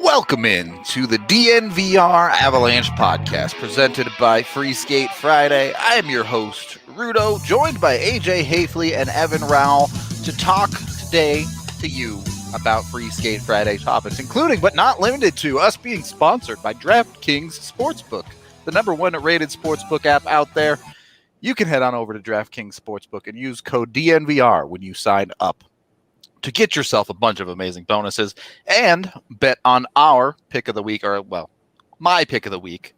Welcome in to the DNVR Avalanche podcast presented by Free Skate Friday. I am your host, Rudo, joined by AJ Hafley and Evan Rowell to talk today to you about Free Skate Friday topics, including but not limited to us being sponsored by DraftKings Sportsbook, the number one rated sportsbook app out there. You can head on over to DraftKings Sportsbook and use code DNVR when you sign up to get yourself a bunch of amazing bonuses and bet on our pick of the week, or, well, my pick of the week.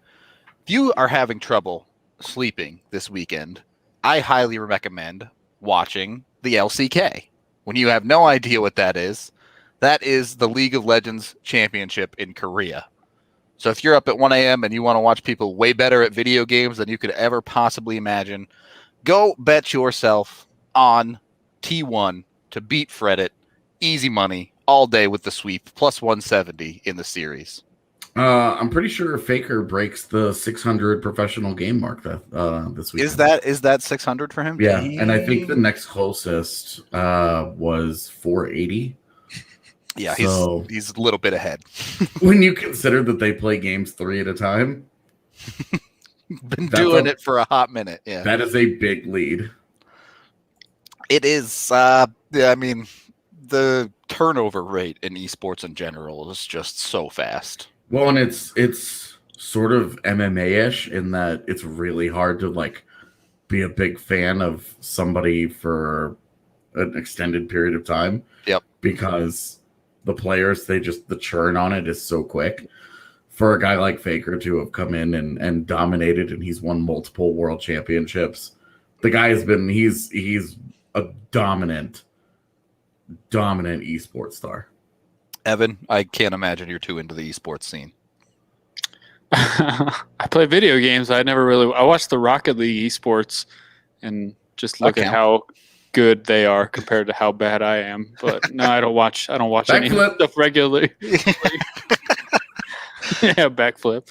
If you are having trouble sleeping this weekend, I highly recommend watching the LCK. When you have no idea what that is the League of Legends Championship in Korea. So if you're up at 1 a.m. and you want to watch people way better at video games than you could ever possibly imagine, go bet yourself on T1 to beat Fredit. Easy money all day with the sweep, plus 170 in the series. I'm pretty sure Faker breaks the 600 professional game mark this week. Is that 600 for him? Yeah, and I think the next closest was 480. Yeah, so, he's a little bit ahead. When you consider that they play games 3 at a time. Been doing it for a hot minute. Yeah, that is a big lead. It is. The turnover rate in esports in general is just so fast. Well, and it's sort of MMA-ish in that it's really hard to be a big fan of somebody for an extended period of time. Yep. Because the players, the churn on it is so quick. For a guy like Faker to have come in and dominated, and he's won multiple world championships. The guy he's a dominant esports star. Evan, I can't imagine you're too into the esports scene. I play video games. I watched the Rocket League esports and just look at how good they are compared to how bad I am. But no, I don't watch any stuff regularly. Yeah, backflip.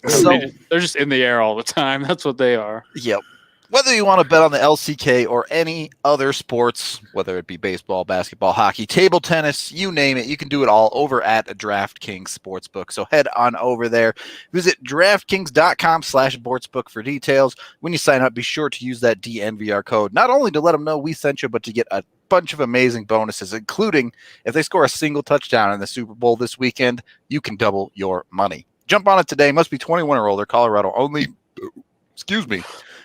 So, they're just in the air all the time. That's what they are. Yep. Whether you want to bet on the LCK or any other sports, whether it be baseball, basketball, hockey, table tennis, you name it, you can do it all over at DraftKings Sportsbook. So head on over there. Visit DraftKings.com/sportsbook for details. When you sign up, be sure to use that DNVR code, not only to let them know we sent you, but to get a bunch of amazing bonuses, including if they score a single touchdown in the Super Bowl this weekend, you can double your money. Jump on it today. Must be 21 or older. Colorado only. Excuse me.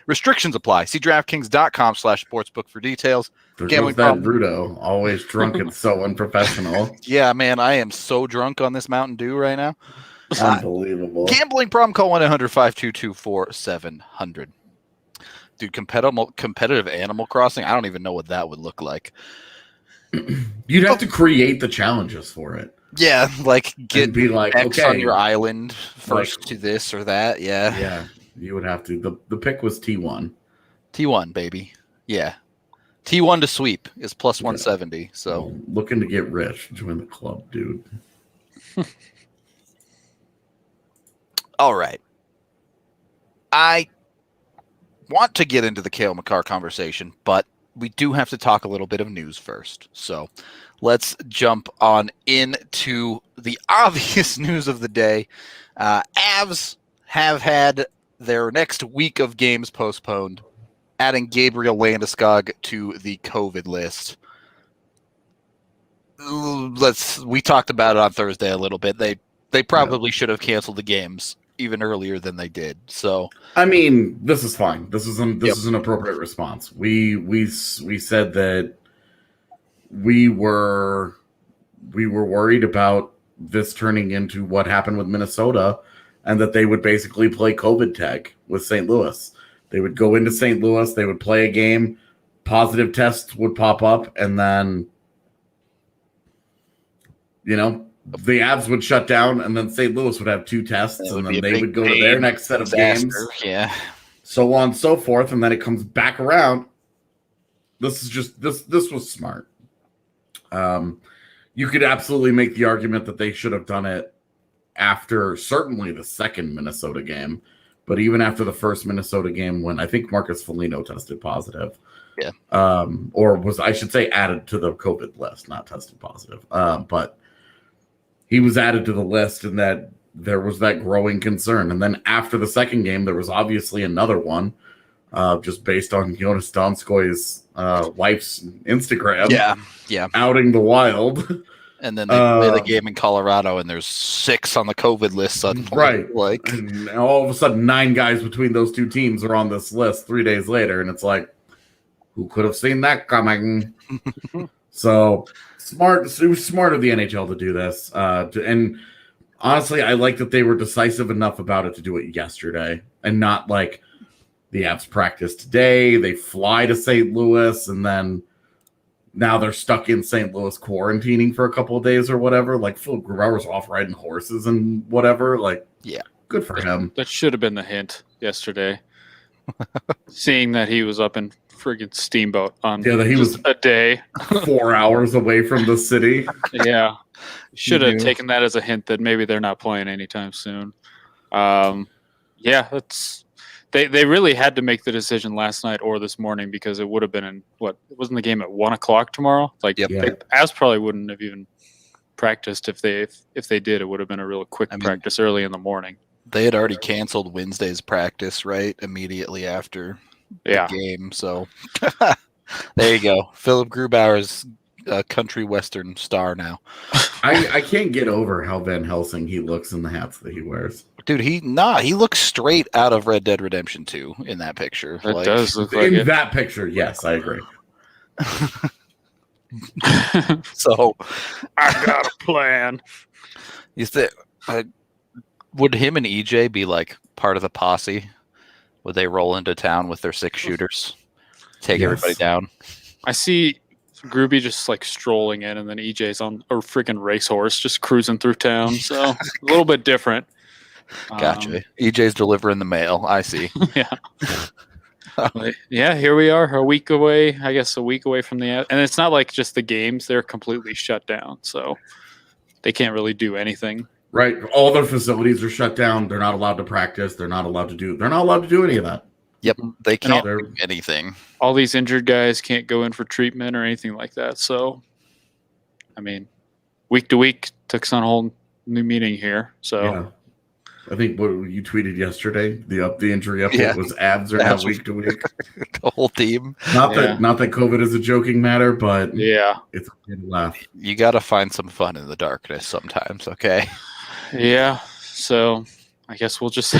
Restrictions apply. See DraftKings.com/sportsbook for details. There goes that Rudo, always drunk and so unprofessional. Yeah, man, I am so drunk on this Mountain Dew right now. Unbelievable. Gambling problem, call 1-800-522-4700. Dude, competitive Animal Crossing, I don't even know what that would look like. You'd have to create the challenges for it. Yeah, get X on your island first to this or that. Yeah. Yeah. You would have to. The pick was T1. T1, baby. Yeah. T1 to sweep is plus 170. So well, looking to get rich. Join the club, dude. All right. I want to get into the Cale Makar conversation, but we do have to talk a little bit of news first. So let's jump on into the obvious news of the day. Avs have had their next week of games postponed, adding Gabriel Landeskog to the COVID list. We talked about it on Thursday a little bit. They probably should have canceled the games even earlier than they did. So I mean, this is fine. This is an appropriate response. We said that we were worried about this turning into what happened with Minnesota, and that they would basically play COVID tag with St. Louis. They would go into St. Louis, they would play a game, positive tests would pop up, and then, the Avs would shut down, and then St. Louis would have 2 tests, and then they would go to their next set of games. Yeah. So on and so forth, and then it comes back around. This was smart. You could absolutely make the argument that they should have done it after certainly the second Minnesota game, but even after the first Minnesota game when I think Marcus Foligno tested positive. Yeah. Or was, I should say, added to the COVID list, not tested positive. But he was added to the list, and that there was that growing concern. And then after the second game, there was obviously another one, just based on Jonas Donskoy's wife's Instagram. Yeah. Outing the Wild. And then they play the game in Colorado, and there's 6 on the COVID list suddenly. Right. Like, and all of a sudden, 9 guys between those 2 teams are on this list 3 days later, and it's like, who could have seen that coming? So smart. It was smart of the NHL to do this. And honestly, I like that they were decisive enough about it to do it yesterday, and not like the Avs practice today. They fly to St. Louis, and then now they're stuck in St. Louis quarantining for a couple of days or whatever. Like Phil Grubauer's off riding horses and whatever. Like, yeah, good for him. That should have been the hint yesterday. Seeing that he was up in friggin' Steamboat on that he was a day 4 hours away from the city. Yeah, should have taken that as a hint that maybe they're not playing anytime soon. That's. They really had to make the decision last night or this morning, because it would have been in wasn't the game at 1:00 tomorrow? Like, Avs probably wouldn't have even practiced if they did. It would have been a real quick practice early in the morning. They had already canceled Wednesday's practice immediately after the game. So there you go. Philip Grubauer's a country western star now. I can't get over how Van Helsing he looks in the hats that he wears. Dude, he looks straight out of Red Dead Redemption 2 in that picture. It does look like in that picture, yes, I agree. So I got a plan. Would him and EJ be like part of the posse? Would they roll into town with their 6 shooters, take everybody down? I see Groovy just like strolling in, and then EJ's on a freaking racehorse just cruising through town. So a little bit different. Gotcha. EJ's delivering the mail. I see. Yeah. Here we are, a week away. I guess a week away from and it's not like just the games; they're completely shut down, so they can't really do anything. Right. All their facilities are shut down. They're not allowed to practice. They're not allowed to do any of that. Yep. They can't do anything. All these injured guys can't go in for treatment or anything like that. So, I mean, week to week took on a whole new meaning here. So. Yeah. I think what you tweeted yesterday, the injury update was Avs are now week to week. The whole team. Not that COVID is a joking matter, but it's a good laugh. You got to find some fun in the darkness sometimes, okay? Yeah. So I guess we'll just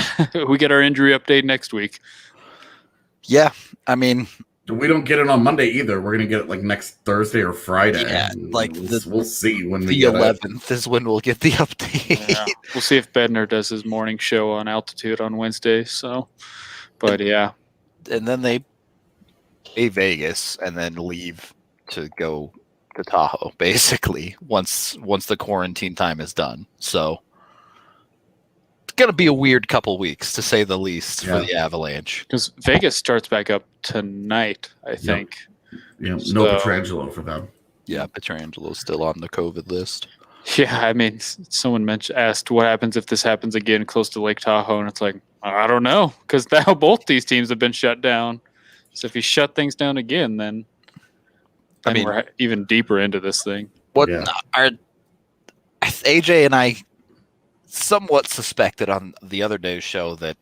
we get our injury update next week. Yeah, I mean, we don't get it on Monday either. We're gonna get it like next Thursday or Friday. Yeah, like we'll see when the 11th is when we'll get the update. Yeah. We'll see if Bednar does his morning show on Altitude on Wednesday. So, but and then they pay Vegas and then leave to go to Tahoe, basically once the quarantine time is done. So it's gonna be a weird couple weeks, to say the least, for the Avalanche. Because Vegas starts back up tonight, I think. Yeah, no Pietrangelo for them. Yeah, Pietrangelo's still on the COVID list. Yeah, I mean, someone asked what happens if this happens again close to Lake Tahoe, and it's like, I don't know, because now both these teams have been shut down. So if you shut things down again, then we're even deeper into this thing. AJ and I somewhat suspected on the other day's show that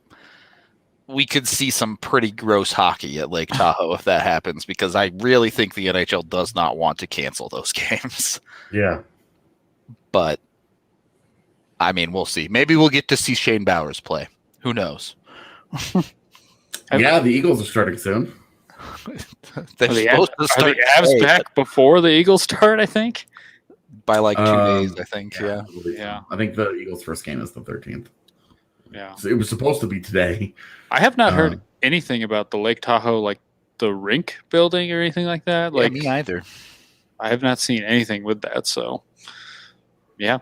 we could see some pretty gross hockey at Lake Tahoe if that happens, because I really think the NHL does not want to cancel those games. Yeah. But, I mean, we'll see. Maybe we'll get to see Shane Bowers play. Who knows? The Eagles are starting soon. They're supposed to start. Are the Avs back before the Eagles start, I think? By like 2 days, I think. Yeah. I think the Eagles' first game is the 13th. Yeah. So it was supposed to be today. I have not heard anything about the Lake Tahoe, like the rink building or anything like that. Like, me either. I have not seen anything with that. So, yeah.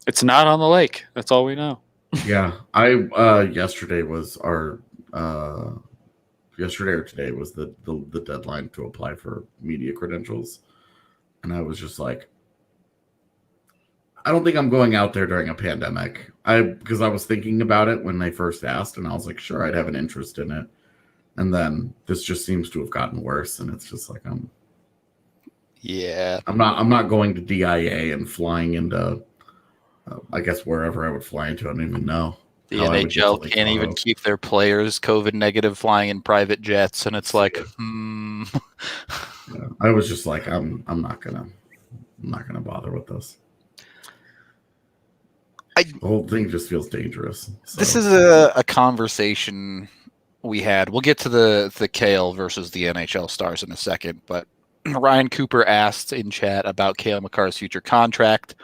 It's not on the lake. That's all we know. Yeah. Yesterday was our yesterday or today was the deadline to apply for media credentials. And I was just like, I don't think I'm going out there during a pandemic. Because I was thinking about it when they first asked, and I was like, sure, I'd have an interest in it. And then this just seems to have gotten worse, and it's just like I'm not going to DIA and flying into I guess wherever I would fly into, I don't even know. The NHL can't even keep their players COVID negative flying in private jets, and it's like, Yeah, I was just like, I'm not gonna bother with this. The whole thing just feels dangerous. So. This is a conversation we had. We'll get to the Cale versus the NHL stars in a second, but Ryan Cooper asked in chat about Cale Makar's future contract.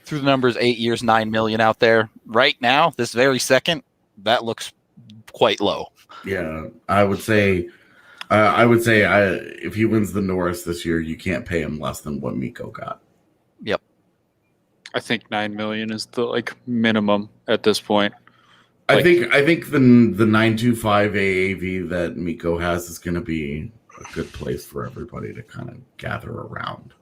Through the numbers, 8 years, $9 million out there. Right now, this very second, that looks quite low. Yeah, I would say if he wins the Norris this year, you can't pay him less than what Mikko got. Yep. I think $9 million is the minimum at this point. I think the 925 AAV that Mikko has is going to be a good place for everybody to kind of gather around.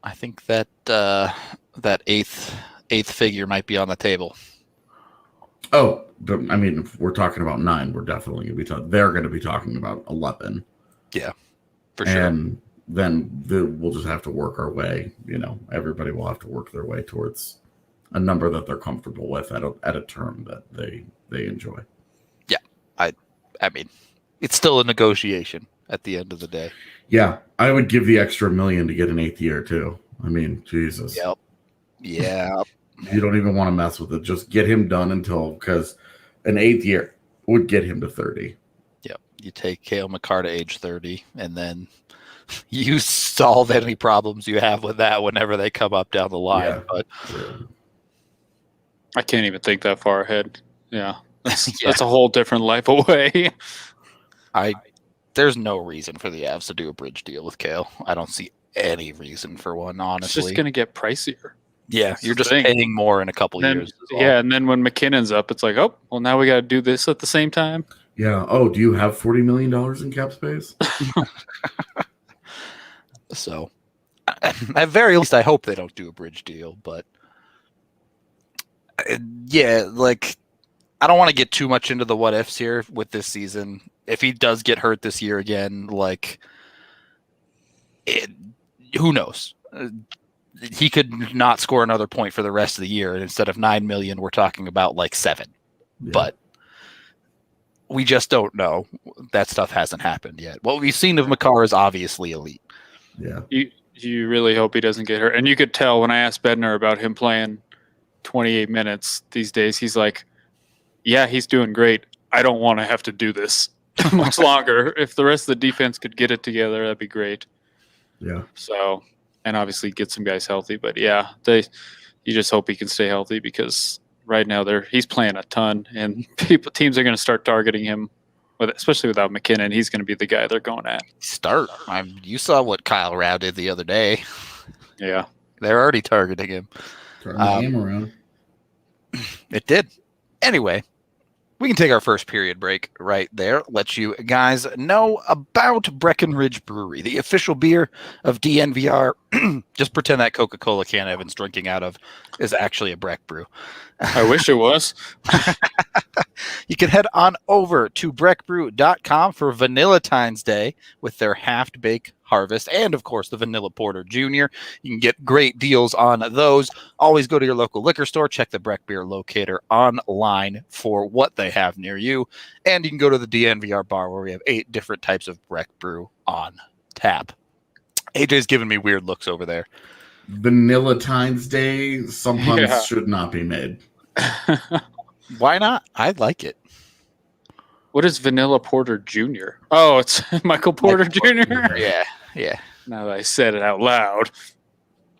I think that that eighth figure might be on the table. Oh, but I mean, if we're talking about 9, we're definitely going to be they're going to be talking about 11. Yeah, for sure. And then we'll just have to work our way. Everybody will have to work their way towards a number that they're comfortable with at a term that they enjoy. Yeah, I mean, it's still a negotiation at the end of the day. Yeah, I would give the extra $1 million to get an 8th year too. I mean, Jesus. Yep. Yeah. You don't even want to mess with it. Just get him done because an 8th year would get him to 30. Yep. You take Cale Makar to age 30, and then you solve any problems you have with that whenever they come up down the line. Yeah. But I can't even think that far ahead. Yeah. That's a whole different life away. There's no reason for the Avs to do a bridge deal with Cale. I don't see any reason for one, honestly. It's just going to get pricier. Yeah, you're just paying more in a couple years. Yeah, and then when McKinnon's up, it's like, oh, well, now we got to do this at the same time. Yeah. Oh, do you have $40 million in cap space? So, at very least, I hope they don't do a bridge deal. But, yeah, I don't want to get too much into the what ifs here with this season. If he does get hurt this year again, who knows? He could not score another point for the rest of the year. And instead of 9 million, we're talking about 7. Yeah. But we just don't know. That stuff hasn't happened yet. What we've seen of Makar is obviously elite. Yeah. You really hope he doesn't get hurt. And you could tell when I asked Bednar about him playing 28 minutes these days, he's like, yeah, he's doing great. I don't want to have to do this much longer. If the rest of the defense could get it together, that'd be great. Yeah. So, and obviously get some guys healthy, but yeah, you just hope he can stay healthy because right now he's playing a ton, and teams are going to start targeting him, especially without McKinnon. He's going to be the guy they're going at. You saw what Kyle Rao did the other day. Yeah, they're already targeting him. Turn the game around. It did. Anyway, we can take our first period break right there. Let you guys know about Breckenridge Brewery, the official beer of DNVR. Just pretend that Coca-Cola can Evan's drinking out of is actually a Breck brew. I wish it was. You can head on over to breckbrew.com for Vanillatine's Day with their half-baked harvest and, of course, the Vanilla Porter Jr. You can get great deals on those. Always go to your local liquor store. Check the Breck Beer Locator online for what they have near you. And you can go to the DNVR bar where we have 8 different types of Breck Brew on tap. AJ's giving me weird looks over there. Vanillatine's Day, some puns should not be made. Why not? I like it. What is Vanilla Porter Jr.? Oh, it's Michael Porter Jr.? Yeah. Now that I said it out loud.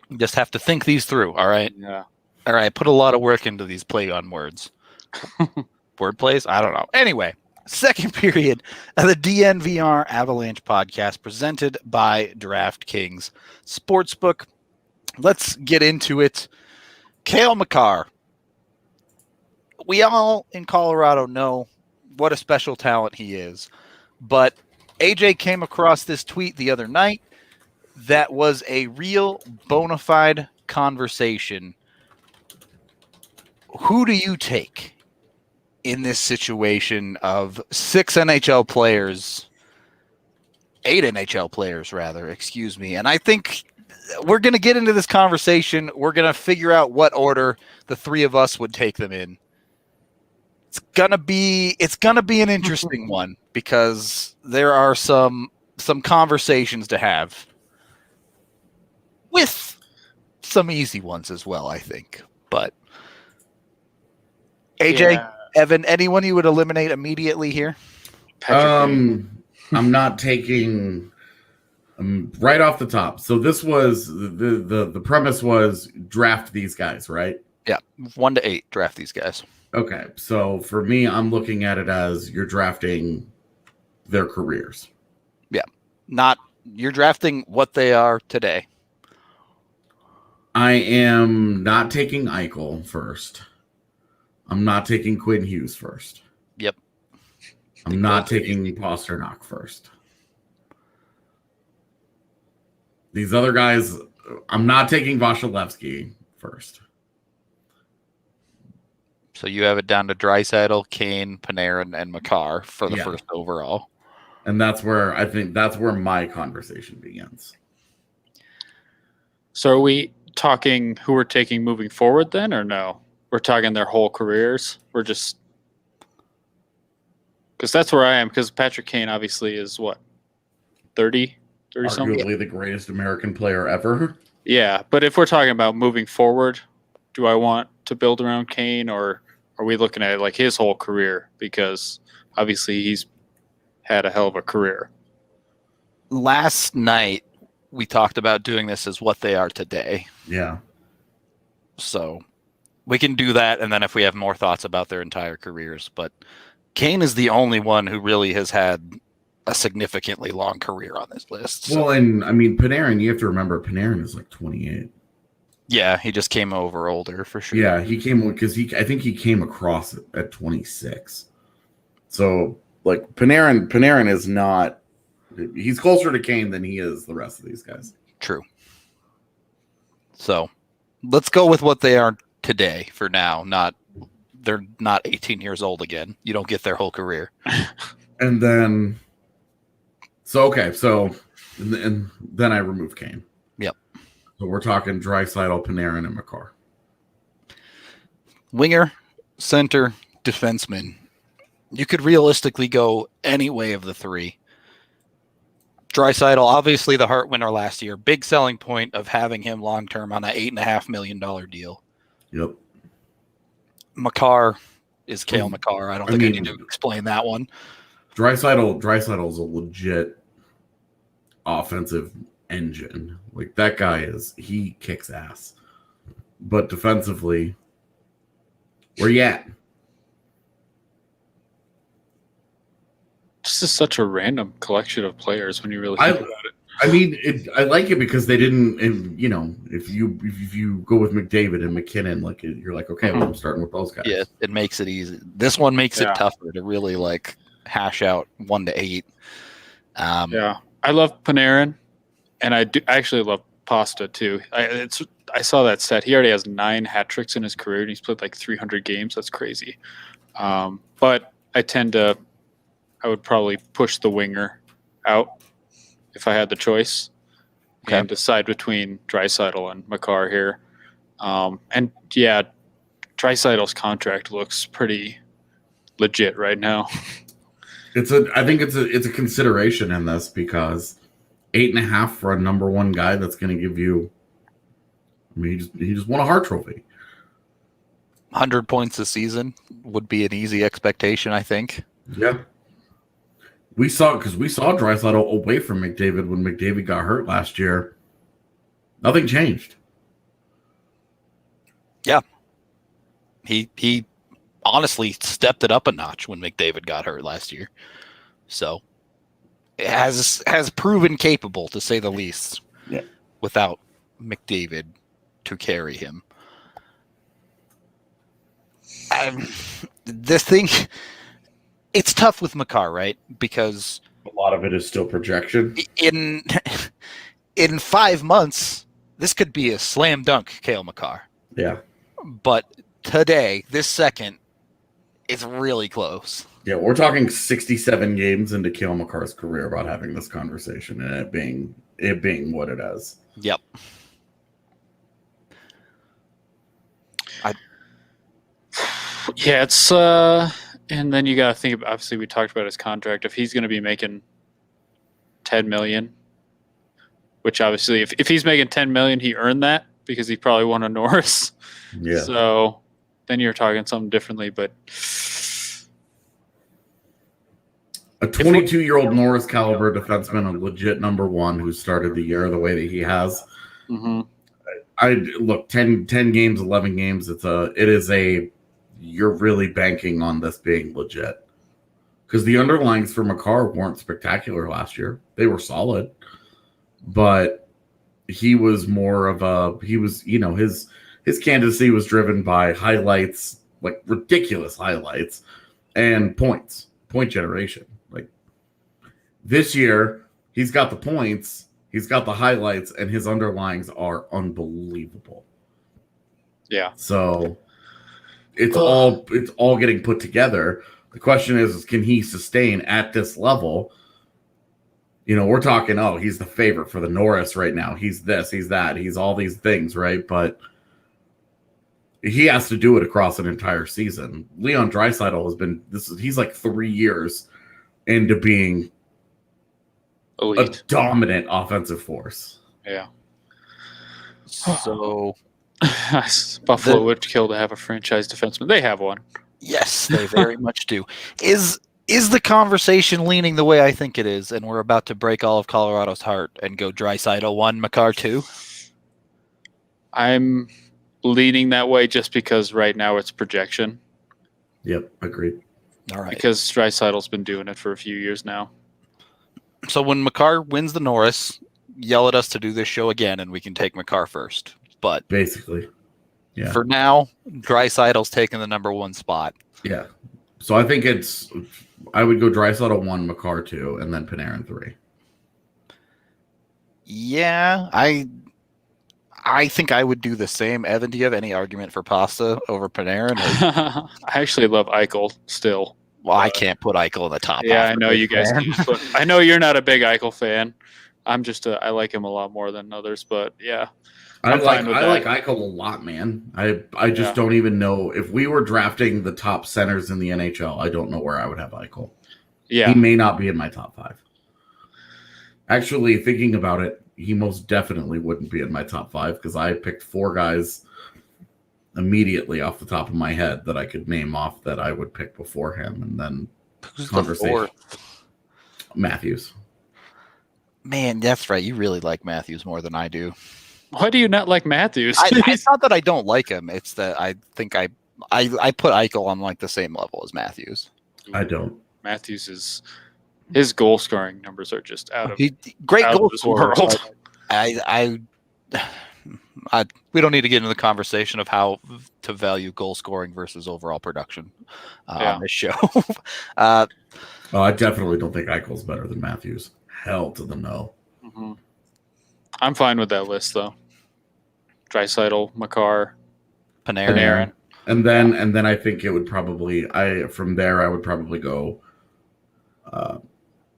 You just have to think these through, all right? Yeah. All right, put a lot of work into these play on words. Word plays? I don't know. Anyway, second period of the DNVR Avalanche podcast presented by DraftKings Sportsbook. Let's get into it. Cale Makar. We all in Colorado know what a special talent he is. But AJ came across this tweet the other night that was a real bona fide conversation. Who do you take in this situation of 6 NHL players, 8 NHL players rather, excuse me. And I think we're going to get into this conversation. We're going to figure out what order the three of us would take them in. It's going to be an interesting one because there are some conversations to have with some easy ones as well, I think. But AJ, Evan, anyone you would eliminate immediately here? I'm not taking right off the top. So this was the premise was draft these guys, right? Yeah, 1 to 8, draft these guys. Okay, so for me, I'm looking at it as you're drafting their careers. Yeah, you're drafting what they are today. I am not taking Eichel first. I'm not taking Quinn Hughes first. Yep. I'm not taking Pasternak first. These other guys, I'm not taking Vasilevsky first. So you have it down to Draisaitl, Kane, Panarin, and Makar for the first overall. And that's where I think that's where my conversation begins. So are we talking who we're taking moving forward then, or no? We're talking their whole careers? We're just... Because that's where I am, because Patrick Kane obviously is, what, 30 something? Arguably the greatest American player ever. Yeah, but if we're talking about moving forward, do I want to build around Kane, or are we looking at like his whole career? Because obviously he's had a hell of a career. Last night, we talked about doing this as what they are today. Yeah. So we can do that, and then if we have more thoughts about their entire careers. But Kane is the only one who really has had a significantly long career on this list. So. Well, and I mean, Panarin, you have to remember, Panarin is like 28. Yeah, he just came over older for sure. Yeah, he came because I think he came across at 26. So like Panarin is not. He's closer to Kane than he is the rest of these guys. True. So let's go with what they are today for now. They're not 18 years old again. You don't get their whole career. And then, and then I remove Kane. Yep. So we're talking Draisaitl, Panarin, and Makar. Winger, center, defenseman. You could realistically go any way of the three. Draisaitl, obviously the Hart winner last year. Big selling point of having him long-term on that $8.5 million deal. Yep. Makar is Cale Makar. I need to explain that one. Draisaitl is a legit offensive engine. Like that guy he kicks ass. But defensively, where you at? This is such a random collection of players when you really think about it. I mean, I like it because they didn't. And, if you go with McDavid and McKinnon, like you're like, okay, well, I'm starting with those guys. Yeah, it makes it easy. This one makes it tougher to really like hash out 1 to 8. I love Panarin, and I actually love Pasta too. I saw that stat. He already has 9 hat tricks in his career, and he's played like 300 games. That's crazy. But I would probably push the winger out if I had the choice and decide between Draisaitl and Makar here. And yeah, Draisaitl's contract looks pretty legit right now. I think it's a consideration in this because 8.5 for a number 1 guy that's going to give you. I mean, he just won a Hart Trophy. 100 points this season would be an easy expectation, I think. Yeah. We saw Draisaitl away from McDavid when McDavid got hurt last year. Nothing changed. Yeah. He honestly stepped it up a notch when McDavid got hurt last year. So it has proven capable, to say the least, without McDavid to carry him. This thing... It's tough with Makar, right? Because a lot of it is still projection. In 5 months, this could be a slam dunk, Cale Makar. Yeah. But today, this second, it's really close. Yeah, we're talking 67 games into Cale Makar's career about having this conversation and it being it being what it is. Yep. Yeah, it's and then you got to think about, obviously we talked about his contract. If he's going to be making $10 million, which obviously if he's making $10 million, he earned that because he probably won a Norris. Yeah. So then you're talking something differently, but a 22-year-old Norris caliber defenseman, a legit number one who started the year the way that he has. Mm-hmm. I look 10 games, 11 games. You're really banking on this being legit because the underlines for Makar weren't spectacular last year. They were solid, but he was more of his candidacy was driven by highlights, like ridiculous highlights, and point generation. Like this year, he's got the points, he's got the highlights, and his underlines are unbelievable. Yeah. So it's all getting put together. The question is can he sustain at this level? We're talking, he's the favorite for the Norris right now. He's this, he's that, he's all these things, right? But he has to do it across an entire season. Leon Draisaitl he's like 3 years into being elite, a dominant offensive force. Yeah. So Buffalo would kill to have a franchise defenseman. They have one. Yes, they very much do. Is the conversation leaning the way I think it is, and we're about to break all of Colorado's heart and go Draisaitl 1, Makar 2? I'm leaning that way just because right now it's projection. Yep, agreed. All right. Because Draisaitl's been doing it for a few years now. So when Makar wins the Norris, yell at us to do this show again, and we can take Makar first. But basically, yeah. For now, Draisaitl's taking the number one spot. Yeah. So I think I would go Draisaitl 1, Makar 2, and then Panarin 3. Yeah, I think I would do the same. Evan, do you have any argument for Pasta over Panarin? I actually love Eichel still. Well, I can't put Eichel in the top. Yeah, I know you guys can't. But I know you're not a big Eichel fan. I'm just I like him a lot more than others. But yeah, I like Eichel a lot, man. I just don't even know if we were drafting the top centers in the NHL. I don't know where I would have Eichel. Yeah, he may not be in my top 5. Actually, thinking about it, he most definitely wouldn't be in my top 5 because I picked 4 guys immediately off the top of my head that I could name off that I would pick before him, and then conversation. Matthews. Man, that's right. You really like Matthews more than I do. Why do you not like Matthews? It's not that I don't like him. It's that I think I put Eichel on like the same level as Matthews. I don't. Matthews his goal scoring numbers are just great goal scorer. We don't need to get into the conversation of how to value goal scoring versus overall production on this show. I definitely don't think Eichel's better than Matthews. Hell to the no. Mm-hmm. I'm fine with that list though. Draisaitl, Makar, Panarin. And then I think it would probably from there I would probably go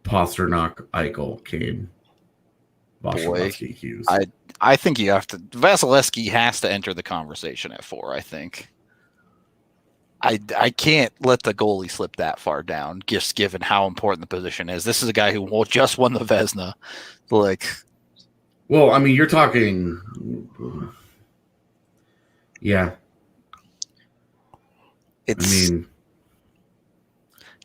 Pasternak, Eichel, Kane, Vasilevsky, Hughes. I think you have to. Vasilevsky has to enter the conversation at 4. I think. I can't let the goalie slip that far down, just given how important the position is. This is a guy who just won the Vezina. Well, I mean, you're talking. Yeah.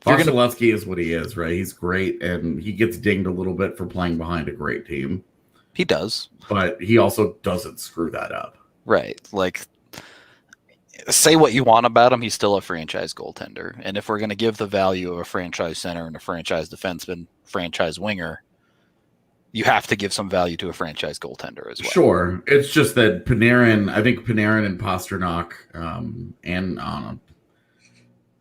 Vasilevsky is what he is, right? He's great, and he gets dinged a little bit for playing behind a great team. He does. But he also doesn't screw that up. Right. Say what you want about him, he's still a franchise goaltender. And if we're going to give the value of a franchise center and a franchise defenseman, franchise winger, you have to give some value to a franchise goaltender as well. Sure. It's just that I think Panarin and Pasternak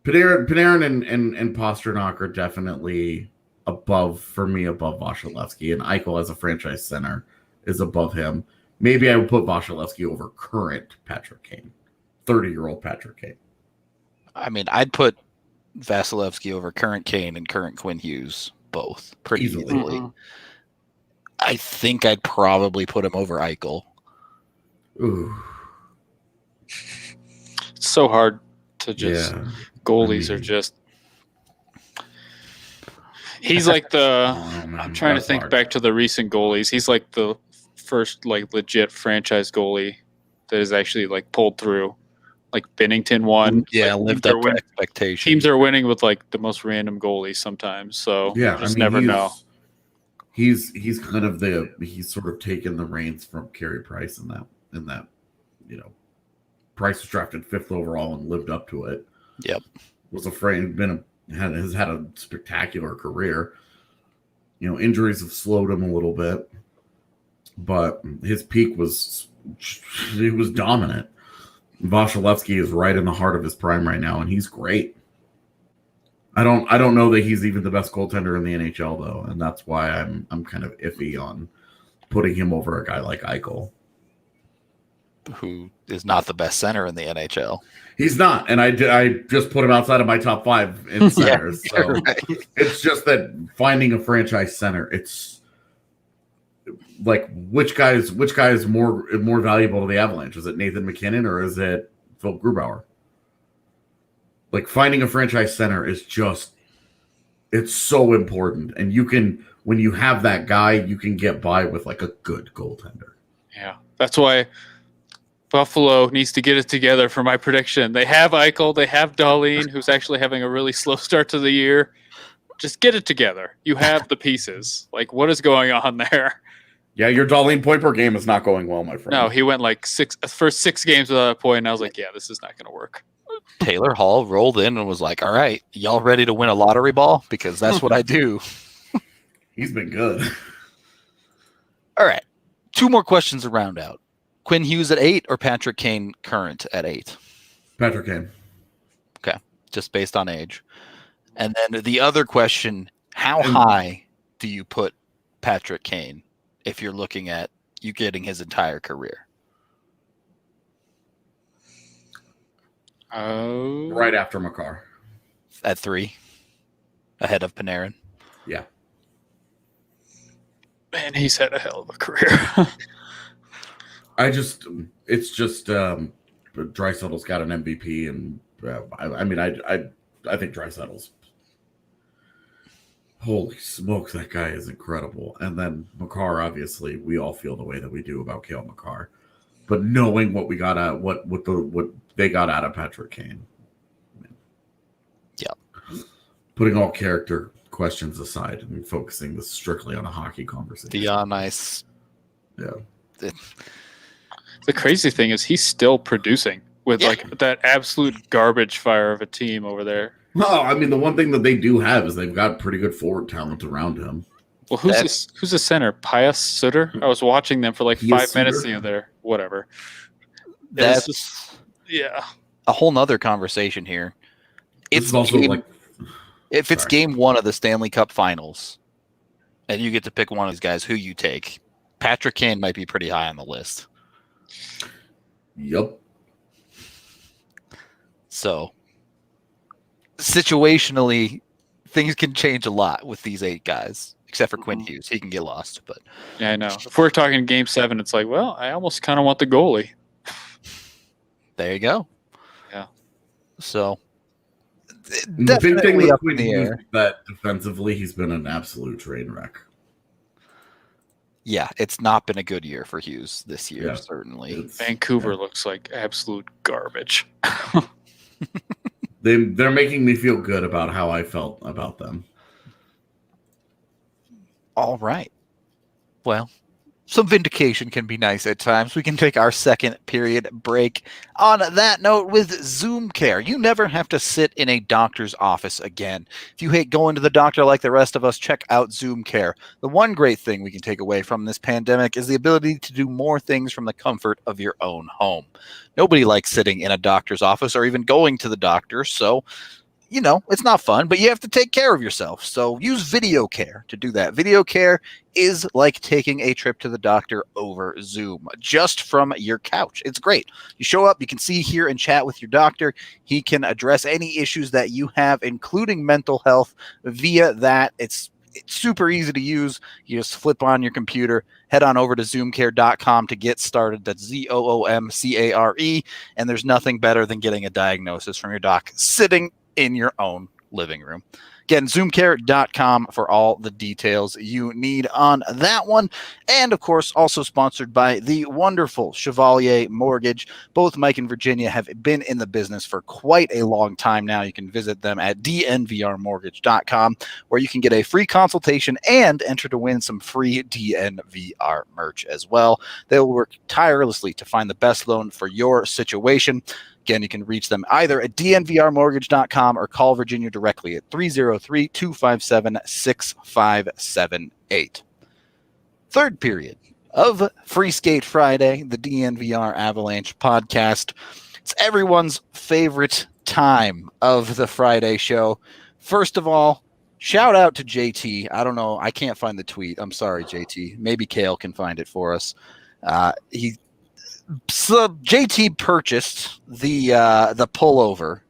Panarin and Pasternak are definitely above Vasilevsky, and Eichel as a franchise center is above him. Maybe I would put Vasilevsky over current Patrick Kane, 30-year-old Patrick Kane. I mean, I'd put Vasilevsky over current Kane and current Quinn Hughes both pretty easily. Mm-hmm. I think I'd probably put him over Eichel. Ooh. It's so hard to just goalies are just. He's like I'm trying to think back to the recent goalies. He's like the first like legit franchise goalie that is actually like pulled through. Like Bennington won. Yeah, lived up to expectations. Teams are winning with like the most random goalies sometimes. So you just never know. He's kind of he's sort of taken the reins from Carey Price in that Price was drafted 5th overall and lived up to it. Yep. Has had a spectacular career. Injuries have slowed him a little bit, but his peak was dominant. Vasilevsky is right in the heart of his prime right now, and he's great. I don't know that he's even the best goaltender in the NHL though, and that's why I'm kind of iffy on putting him over a guy like Eichel, who is not the best center in the NHL. He's not, and I just put him outside of my top 5 in centers. So right. It's just that finding a franchise center, it's like which guy is more valuable to the Avalanche? Is it Nathan McKinnon or is it Phil Grubauer? Like finding a franchise center is it's so important, and when you have that guy, you can get by with like a good goaltender. Yeah, that's why Buffalo needs to get it together for my prediction. They have Eichel. They have Dahlin, who's actually having a really slow start to the year. Just get it together. You have the pieces. Like, what is going on there? Yeah, your Dahlin point per game is not going well, my friend. No, he went like first 6 games without a point, and I was like, yeah, this is not going to work. Taylor Hall rolled in and was like, all right, y'all ready to win a lottery ball? Because that's what I do. He's been good. All right. 2 more questions to round out. Quinn Hughes at 8 or Patrick Kane current at 8? Patrick Kane. Okay. Just based on age. And then the other question, how high do you put Patrick Kane if you're looking at you getting his entire career? Right after Makar. At 3? Ahead of Panarin? Yeah. Man, he's had a hell of a career. It's just Draisaitl's got an MVP, and I think Draisaitl's. Holy smokes, that guy is incredible. And then Makar, obviously, we all feel the way that we do about Cale Makar, but knowing what we got out, what they got out of Patrick Kane. Yeah. Putting all character questions aside and focusing this strictly on a hockey conversation. Yeah, nice. Yeah. The crazy thing is he's still producing with like that absolute garbage fire of a team over there. No, I mean the one thing that they do have is they've got pretty good forward talent around him. Well, who's the center? Pius Suter? I was watching them for like 5 minutes the other whatever. That's a whole nother conversation here. It's also if it's game 1 of the Stanley Cup Finals, and you get to pick one of these guys, who you take? Patrick Kane might be pretty high on the list. Yep. So, situationally, things can change a lot with these 8 guys, except for Quinn Hughes. He can get lost, but yeah, I know. If we're talking game 7, it's like, well, I almost kind of want the goalie. There you go. Yeah. So, the big thing with Quinn Hughes is that defensively, he's been an absolute train wreck. Yeah, it's not been a good year for Hughes this year, certainly. Vancouver looks like absolute garbage. They're making me feel good about how I felt about them. All right. Well, some vindication can be nice at times. We can take our second period break on that note with Zoom Care. You never have to sit in a doctor's office again. If you hate going to the doctor like the rest of us, check out Zoom Care. The one great thing we can take away from this pandemic is the ability to do more things from the comfort of your own home. Nobody likes sitting in a doctor's office or even going to the doctor, so it's not fun, but you have to take care of yourself. So use Video Care to do that. Video Care is like taking a trip to the doctor over Zoom, just from your couch. It's great. You show up, you can see, hear, and chat with your doctor. He can address any issues that you have, including mental health, via that. It's It's super easy to use. You just flip on your computer, head on over to zoomcare.com to get started. That's ZOOMCARE. And there's nothing better than getting a diagnosis from your doc sitting in your own living room. Again, zoomcare.com for all the details you need on that one. And, of course, also sponsored by the wonderful Chevalier Mortgage. Both Mike and Virginia have been in the business for quite a long time now. You can visit them at dnvrmortgage.com, where you can get a free consultation and enter to win some free DNVR merch as well. They will work tirelessly to find the best loan for your situation. Again, you can reach them either at dnvrmortgage.com or call Virginia directly at 303-257-6578. Third period of Free Skate Friday, the DNVR Avalanche podcast. It's everyone's favorite time of the Friday show. First of all, shout out to JT. I don't know. I can't find the tweet. I'm sorry, JT. Maybe Cale can find it for us. So JT purchased the pullover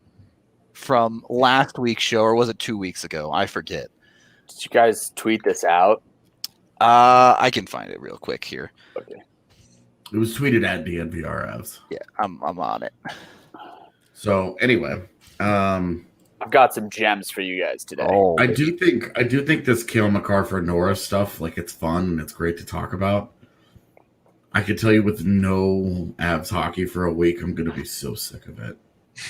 from last week's show, or was it 2 weeks ago? I forget. Did you guys tweet this out? I can find it real quick here. Okay. It was tweeted at DNVR Avs. Yeah, I'm on it. So anyway, I've got some gems for you guys today. Oh, I do think this Cale Makar for Norris stuff, like, it's fun and it's great to talk about. I could tell you with no Avs hockey for a week, I'm going to be so sick of it.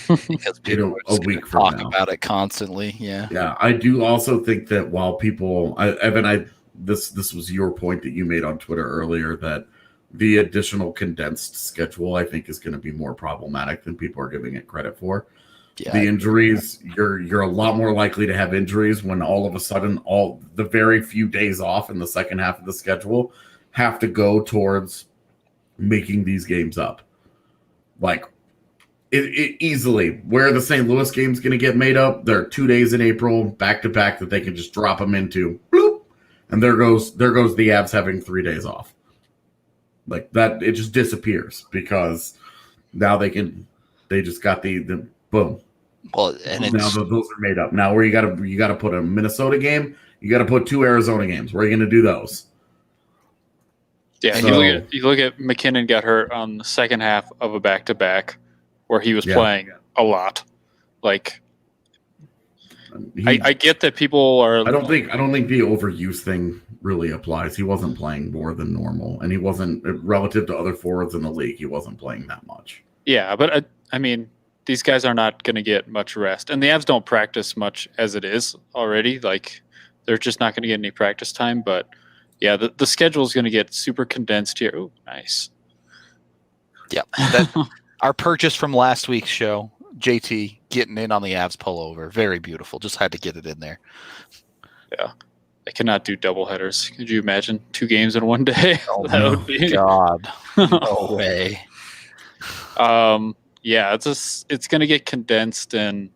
Because people a week from talk now. about it constantly. Yeah. Yeah, I do also think that while people, Evan, this was your point that you made on Twitter earlier, that the additional condensed schedule, I think, is going to be more problematic than people are giving it credit for. Yeah, the injuries, you're a lot more likely to have injuries when all of a sudden all the very few days off in the second half of the schedule have to go towards making these games up. Like, it easily, where the St. Louis game's going to get made up, there are 2 days in April back to back that they can just drop them into, bloop, and there goes the Avs having 3 days off. Like that, it just disappears because now they just got the boom. Well, and now those are made up. Now where you got to put a Minnesota game, you got to put 2 Arizona games. Where are you going to do those? Yeah, so, you look at McKinnon got hurt on the second half of a back-to-back where he was playing a lot. Like, I get that people are. I don't think the overuse thing really applies. He wasn't playing more than normal, and he wasn't, relative to other forwards in the league, he wasn't playing that much. Yeah, but I mean, these guys are not going to get much rest, and the Avs don't practice much as it is already. Like, they're just not going to get any practice time, but. Yeah, the schedule is going to get super condensed here. Oh, nice. Yeah, our purchase from last week's show, JT getting in on the Avs pullover. Very beautiful. Just had to get it in there. Yeah, I cannot do double headers. Could you imagine 2 games in one day? Oh, that would be God. No way. Yeah, it's going to get condensed, and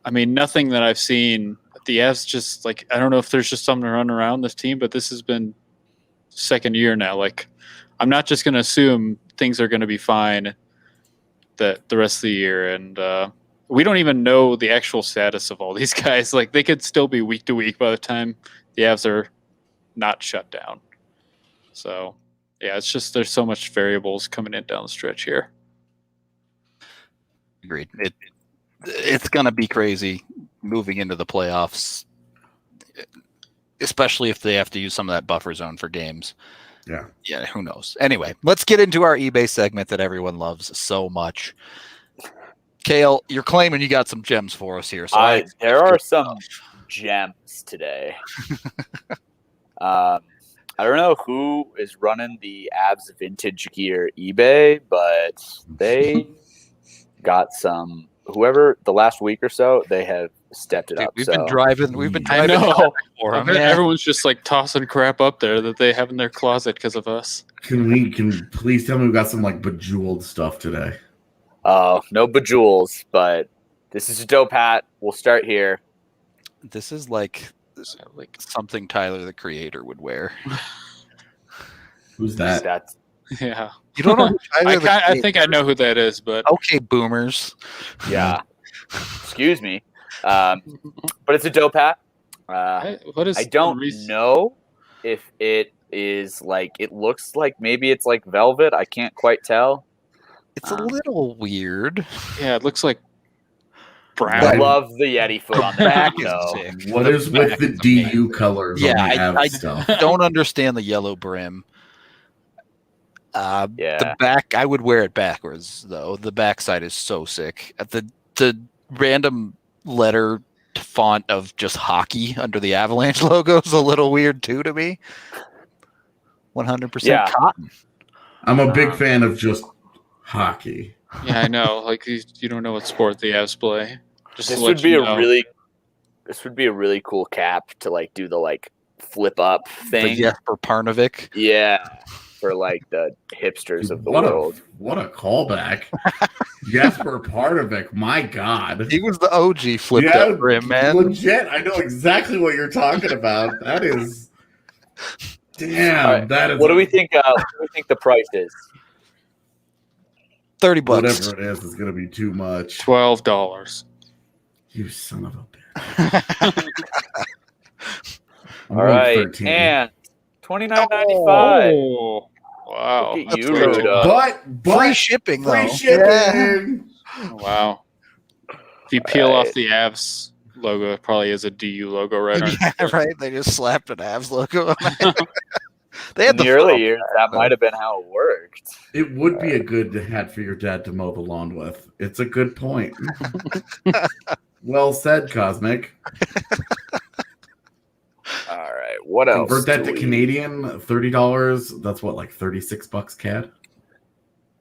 I mean, nothing that I've seen. The Avs just, like, I don't know if there's just something running around this team, but this has been second year now. Like, I'm not just going to assume things are going to be fine that the rest of the year. And we don't even know the actual status of all these guys. Like, they could still be week to week by the time the Avs are not shut down. So, yeah, it's just there's so much variables coming in down the stretch here. Agreed. It's going to be crazy moving into the playoffs, especially if they have to use some of that buffer zone for games. Yeah, who knows? Anyway, let's get into our eBay segment that everyone loves so much. Cale, you're claiming you got some gems for us here. So there are some gems today. I don't know who is running the Avs vintage gear eBay, but they got some. Whoever the last week or so, they have stepped it up. We've been driving. I know. Everyone's just like tossing crap up there that they have in their closet because of us. Can please tell me we got some like bejeweled stuff today? No bejewels, but this is a dope hat. We'll start here. This is like something Tyler the Creator would wear. Who's that? Yeah. You don't know. I think I know who that is, but okay, boomers. Yeah. Excuse me. But it's a dope hat. What is? I don't know if it is like. It looks like maybe it's like velvet. I can't quite tell. It's a little weird. Yeah, it looks like brown. I love the Yeti foot on the back, though. What is with the DU colors on the Avs stuff? I don't understand the yellow brim. The back, I would wear it backwards, though. The backside is so sick. The random letter font of just hockey under the Avalanche logo is a little weird, too, to me. 100% cotton. I'm a big fan of just hockey. Yeah, I know. Like you don't know what sport the Avs play. This would be a really cool cap to like do the like flip up thing. The Jesper Parnevik. Yeah, for like the hipsters of the world. What a callback. Jesper Parnevik, my God. He was the OG flipped up brim, man. Legit. I know exactly what you're talking about. That is damn. Right. That is what do we think the price is? $30. Whatever it is going to be too much. $12. You son of a bitch. All right, 13. And $29.95. Oh, wow. Look at you, Rudo. But free shipping, though. Free shipping. Yeah. Wow. If you peel off the Avs logo, it probably is a DU logo right on. Yeah, right. They just slapped an Avs logo on it. They had in the early years, that might have been how it worked. It would be a good hat for your dad to mow the lawn with. It's a good point. Well said, Cosmic. All right, what else? Convert that to Canadian, $30. That's what, like $36 CAD?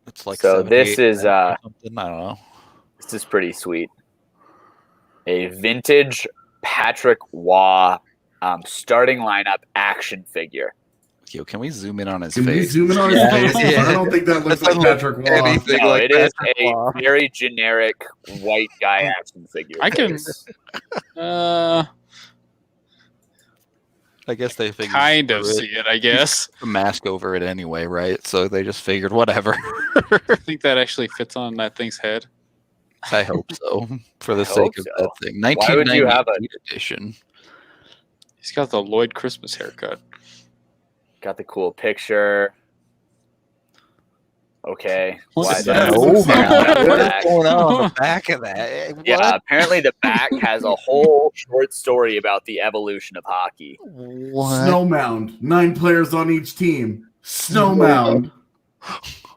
It's like so. This is something, I don't know. This is pretty sweet. A vintage Patrick Waugh starting lineup action figure. Yo, can we zoom in on his face? Can we zoom in on his face? Yeah. I don't think that looks like Patrick Waugh. No, like it is a very generic white guy action figure. I can. I guess they figured kind of see it. I guess a mask over it anyway, right? So they just figured whatever. I think that actually fits on that thing's head. I hope so. For the sake of that thing, 1998 edition. He's got the Lloyd Christmas haircut. Got the cool picture. Okay. What's going on the back of that? What? Yeah, apparently the back has a whole short story about the evolution of hockey. What? Snow mound. 9 players on each team. Snow mound.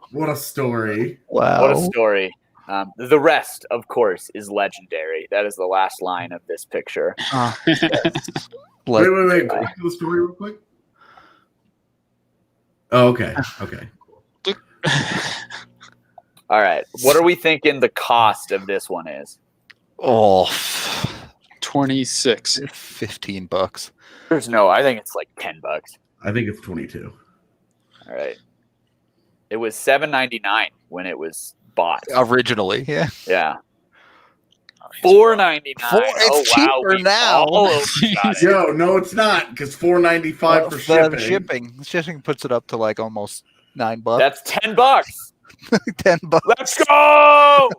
What a story. Wow. What a story. The rest, of course, is legendary. That is the last line of this picture. Wait. Go to the story real quick. Oh, okay. All right. What are we thinking the cost of this one is? Oh, $26. $15. There's no. I think it's like $10. I think it's 22. All right. It was $7.99 when it was bought originally. Yeah. Yeah. $4.99. It's cheaper now. Yo, no, it's not because $4.95 for shipping. Shipping puts it up to like almost $9. That's $10. $10. Let's go.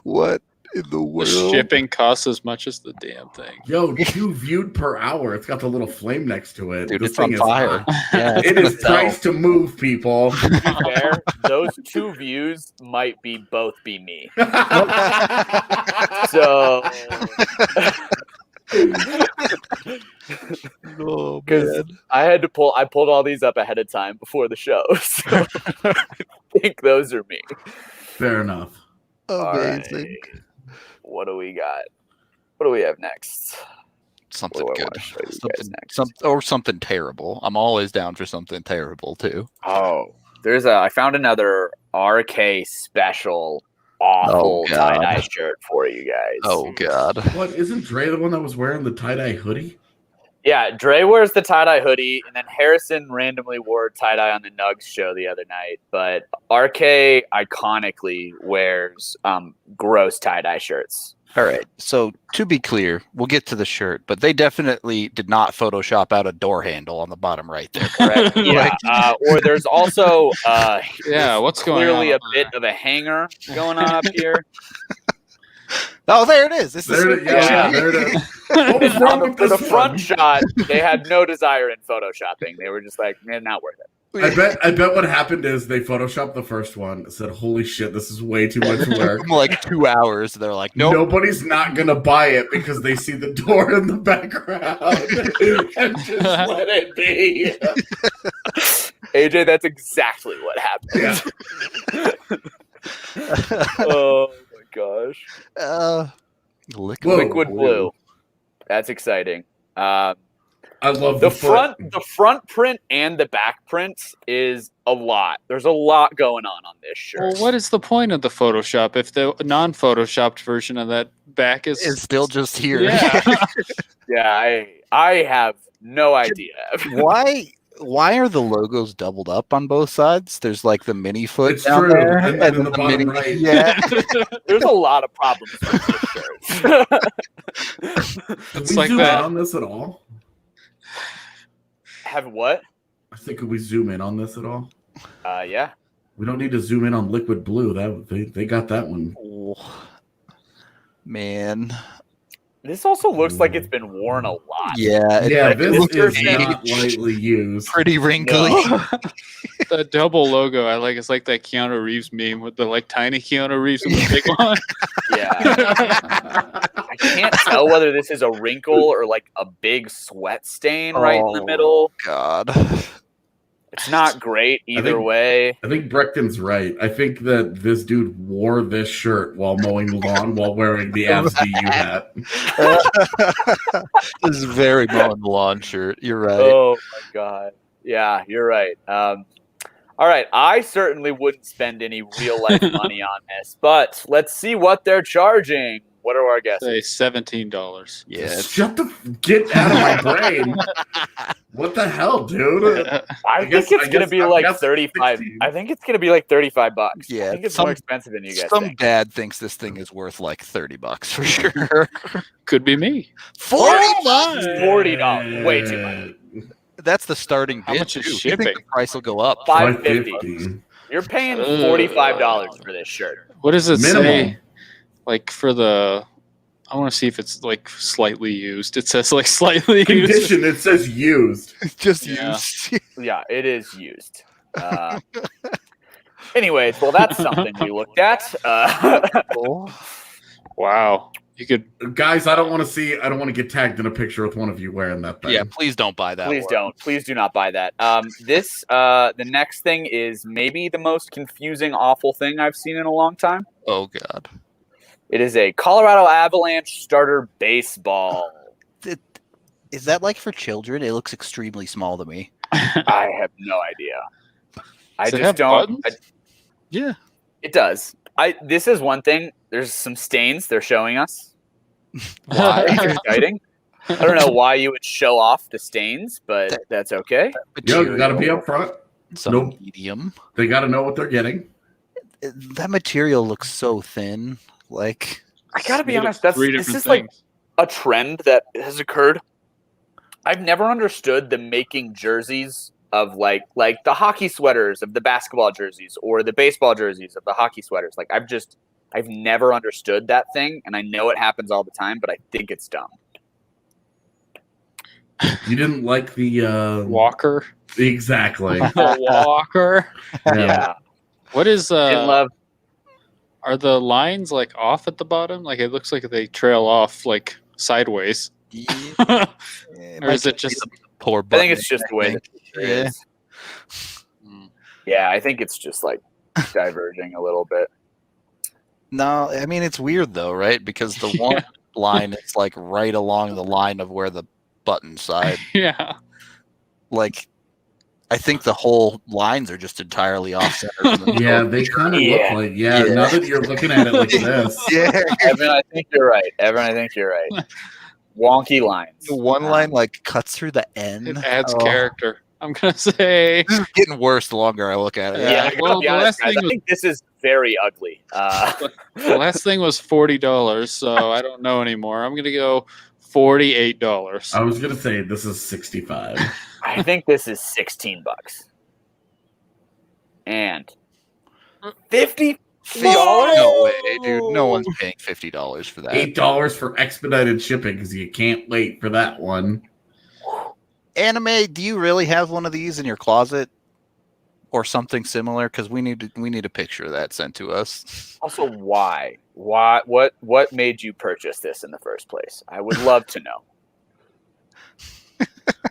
What in the world? The shipping costs as much as the damn thing. Yo, 2 viewed per hour. It's got the little flame next to it. Dude, it's on fire. Yeah, it is priced to move, people. To be fair, those 2 views might be me. So, because I pulled all these up ahead of time before the show, so I think those are me. Fair enough. Amazing. Right. What do we got? What do we have next? Something good. Something terrible. I'm always down for something terrible too. Oh, I found another RK special awful tie-dye shirt for you guys. Oh God. What, isn't Dre the one that was wearing the tie-dye hoodie? Yeah, Dre wears the tie-dye hoodie, and then Harrison randomly wore tie-dye on the Nugs show the other night. But RK iconically wears gross tie-dye shirts. All right. So to be clear, we'll get to the shirt, but they definitely did not Photoshop out a door handle on the bottom right there. Correct? Yeah. Or there's also what's going on? Clearly a bit of a hanger going on up here. Oh, there it is. This is There it is. What was wrong with the this front one? shot, they had no desire in photoshopping. They were just like, man, not worth it. I bet what happened is they photoshopped the first one, said, "Holy shit, this is way too much work." like 2 hours. They're like, nope. Nobody's not gonna buy it because they see the door in the background and just let it be. AJ, that's exactly what happened. Yeah. Oh my gosh. Liquid blue. That's exciting. I love the front print and the back print is a lot. There's a lot going on this shirt. Well, what is the point of the Photoshop if the non-photoshopped version of that back is still just here? Yeah. Yeah, I have no idea. Why are the logos doubled up on both sides? There's like the mini foot It's down true. there, And then in the bottom right. Yeah. There's a lot of problems with this shirt. Could It's we like zoom that. in on this at all? Have what? I think could we zoom in on this at all? Yeah. We don't need to zoom in on liquid blue. They got that one. Oh, man. This also looks like it's been worn a lot. Yeah. Yeah, this looks is aged. not lightly used. Pretty wrinkly. No. The double logo? I like. It's like that Keanu Reeves meme with the like tiny Keanu Reeves and the big one. Yeah. I can't tell whether this is a wrinkle or like a big sweat stain right in the middle. God. It's not great either way. I think Brecton's right. I think that this dude wore this shirt while mowing the lawn while wearing the Avs DU hat. This is very mowing the lawn shirt. You're right. Oh my god. Yeah, you're right. All right, I certainly wouldn't spend any real life money on this, but let's see what they're charging. What are our guesses? Say $17. Yeah. Get out of my brain. What the hell, dude? I think it's going to be like 35. 16. I think it's going to be like $35. Yeah, I think it's more expensive than you guys Some think. dad thinks this thing is worth like $30 for sure. Could be me. $40. Way too much. That's the starting How bid. much is too. You shipping? think the price will go up? $5.50. You're paying $45 for this shirt. What does it Minimum. say? Like for the, I want to see if it's like slightly used. It says like slightly used. Condition, it says used. Just Yeah. used. Yeah, it is used. Anyways, well, that's something we looked at. Wow, you could. Guys, I don't want to get tagged in a picture with one of you wearing that thing. Yeah, please don't buy that. Please one. don't. Please do not buy that. The next thing is maybe the most confusing, awful thing I've seen in a long time. Oh God. It is a Colorado Avalanche starter baseball. Is that like for children? It looks extremely small to me. I have no idea. I Does it just have don't. buttons? Yeah. It does. This is one thing. There's some stains they're showing us. Why? It's exciting. I don't know why you would show off the stains, but that's okay. Yo, you got to be up front. Some Nope. medium. They got to know what they're getting. That material looks so thin. Like, I gotta be Made of honest. three This different is like things. a trend that has occurred. I've never understood the making jerseys of like the hockey sweaters of the basketball jerseys or the baseball jerseys of the hockey sweaters. Like I've never understood that thing, and I know it happens all the time, but I think it's dumb. You didn't like the Walker. exactly. A Walker. Yeah. What is Didn't love. Are the lines like off at the bottom? Like it looks like they trail off like sideways. yeah, Or is it just poor? I think it's just the way that it Yeah. is. Yeah, I think it's just like diverging a little bit. No, I mean it's weird though, right? Because the one line is like right along the line of where the button side. yeah. Like, I think the whole lines are just entirely off center. Yeah, they kind of look like Yeah. Now that you're looking at it like this, Yeah. Evan, I think you're right. Wonky lines. The one line like cuts through the end. It adds Oh. character. I'm gonna say. This is getting worse the longer I look at it. Yeah, I gotta Well, be the honest, last guys. thing I was- think this is very ugly. The last thing was $40, so I don't know anymore. I'm gonna go $48. I was gonna say this is 65. I think this is $16. And 50 No way, dude. No one's paying $50 for that. $8 for expedited shipping because you can't wait for that one. Anime, do you really have one of these in your closet or something similar? Because we need a picture of that sent to us. Also, why? What made you purchase this in the first place? I would love to know.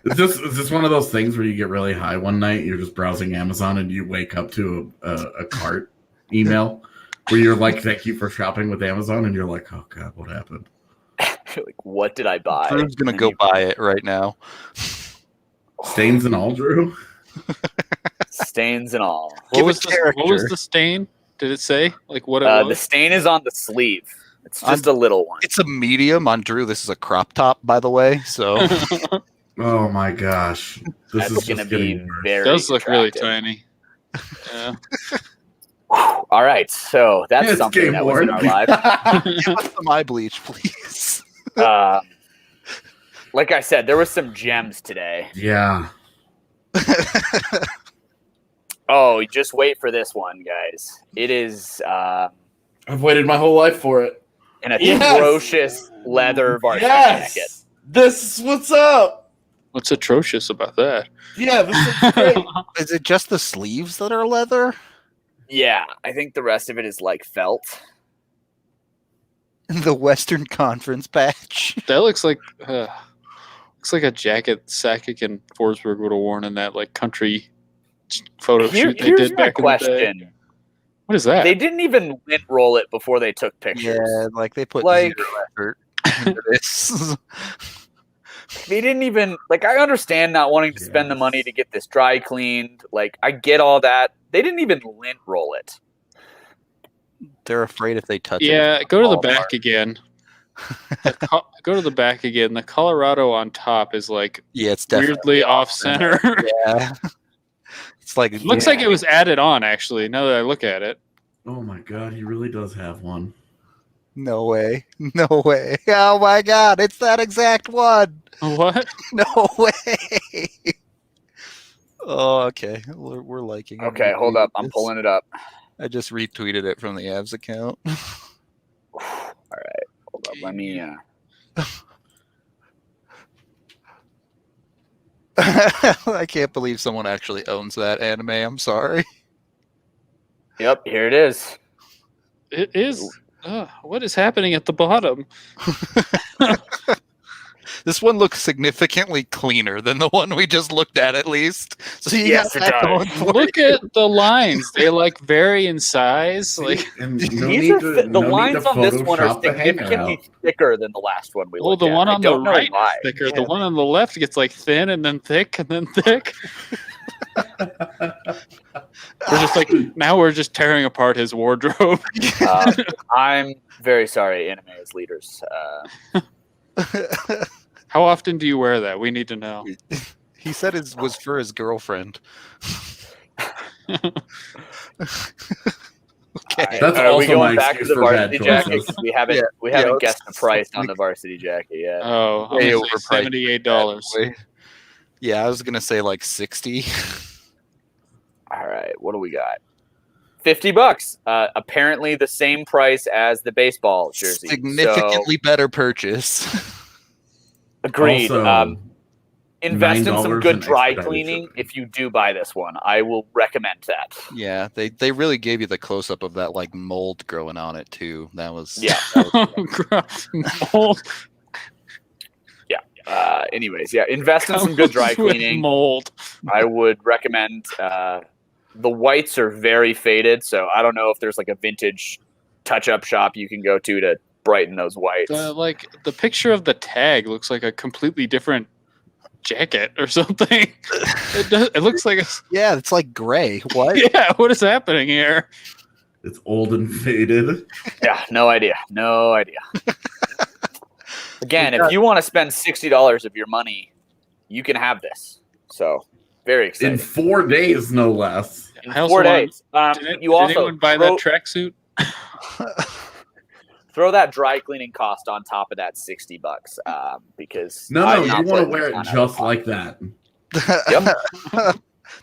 Is this one of those things where you get really high one night, you're just browsing Amazon, and you wake up to a cart email where you're like, "Thank you for shopping with Amazon," and you're like, "Oh God, what happened?" Like, what did I buy? Drew's gonna go buy it right now. Stains and all, Drew. Stains and all. What was the stain? Did it say like what it was? The stain is on the sleeve. It's just a little one. It's a medium on Drew. This is a crop top, by the way. So. Oh my gosh, this is going to be very. It does look attractive. Really tiny. Yeah. All right, so that's something that was in our lives. Give us some eye bleach, please. Like I said, there were some gems today. Yeah. Oh, just wait for this one, guys. It is. I've waited my whole life for it. An atrocious leather varsity jacket. This is what's up. What's atrocious about that? Yeah, this is great. Is it just the sleeves that are leather? Yeah, I think the rest of it is like felt. The Western Conference patch. That looks like a jacket Sakic and Forsberg would have worn in that like country photo shoot they did back in the day. What is that? They didn't even lint roll it before they took pictures. Yeah, like they put like zero effort into this. They didn't even I understand not wanting to spend the money to get this dry cleaned. Like I get all that. They didn't even lint roll it. They're afraid if they touch it. Yeah, go to the back again. Go to the back again. The Colorado on top is like it's weirdly off center. Yeah. It's like it looks like it was added on actually, now that I look at it. Oh my God, he really does have one. No way. No way. Oh my God, it's that exact one. What? No way. Oh, okay. We're liking it. Okay, hold up. I'm pulling it up. I just retweeted it from the Avs account. All right. Hold up. Let me I can't believe someone actually owns that anime. I'm sorry. Yep, here it is. It is. What is happening at the bottom? This one looks significantly cleaner than the one we just looked at least. So yes, it does. Look at the lines. They vary in size. The lines on this one are significantly thicker than the last one we looked at. The one on the right is why. thicker. Yeah. The one on the left gets thin and then thick and then thick. We're just tearing apart his wardrobe. I'm very sorry, anime is leaders. How often do you wear that? We need to know. He said it was for his girlfriend. Okay. That's are we also going my back to the varsity jacket? We haven't guessed the price on the varsity jacket yet. Oh, way overpriced. $78. Yeah, I was gonna say 60. All right, what do we got? $50. Apparently the same price as the baseball jersey. Significantly better purchase. Agreed. Also, invest in some good dry cleaning if you do buy this one. I will recommend that. Yeah, they really gave you the close up of that mold growing on it too. That was mold. Yeah. Anyways, invest in some good dry cleaning. Mold. I would recommend. The whites are very faded, so I don't know if there's a vintage touch-up shop you can go to brighten those whites. The picture of the tag looks like a completely different jacket or something. It looks like it's gray. What? Yeah, what is happening here? It's old and faded. Yeah, no idea. Again, if you want to spend $60 of your money, you can have this. So, very excited. In 4 days, no less. In 4 days. Did anyone buy that tracksuit? Throw that dry cleaning cost on top of that $60, because no, you want to wear it just like that. Yep.